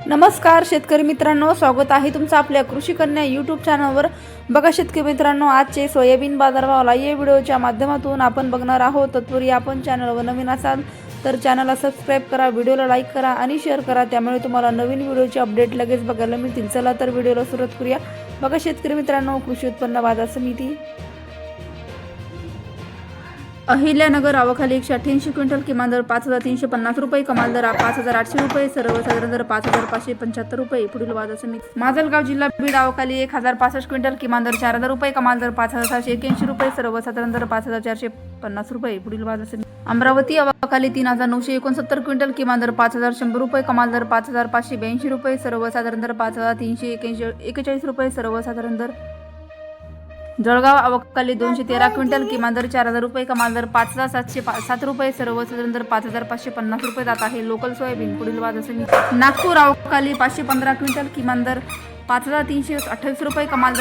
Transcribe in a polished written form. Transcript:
नमस्कार शेतकरी मित्रांनो, स्वागत आहे तुमचं आपल्या कृषी कन्या यूट्यूब चॅनलवर। बघा शेतकरी मित्रांनो, आजचे सोयाबीन बाजारभाव या व्हिडिओच्या माध्यमातून आपण बघणार आहोत। तत्पूर्वी आपण चॅनलवर नवीन असाल तर चॅनलला सबस्क्राइब करा, व्हिडिओला लाईक करा आणि शेअर करा, त्यामुळे तुम्हाला नवीन व्हिडिओचे अपडेट लगेच बघायला मिळतील। चला तर व्हिडिओला सुरुवात करूया। बघा शेतकरी मित्रांनो, कृषी उत्पन्न बाजार समिती अहिल्यानगर आवखाली 188 क्विंटल, किमान दर 5350 रुपये, कमाल दर 5800 रुपये, सर्वसाधारण दर 5575 रुपये। पुढील बाजार समिती माजलगाव जिल्हा बीड आवखाली 1065 क्विंटल, किमान दर 4000 रुपये, कमाल दर 5781 रुपये, सर्वसाधारण दर 5450 रुपये। पुढील बाजार समिती अमरावती आवखाली 3969 क्विंटल, किमान दर 5100 रुपये, कमाल दर 5582 रुपये, सर्वसाधारण दर 5341 रुपये, सर्वसाधारण दर। जळगाव आवखाली 213 क्विंटल, किमान दर 4000 रुपये, कमाल दर 5707 रुपये, सर्वसाधारण दर 5550 रुपये जात आहे लोकल सोयाबीन। पुढील बाजार समिती नागपूर आवखाली 515 क्विंटल, किमान दर 5328 रुपये, कमाल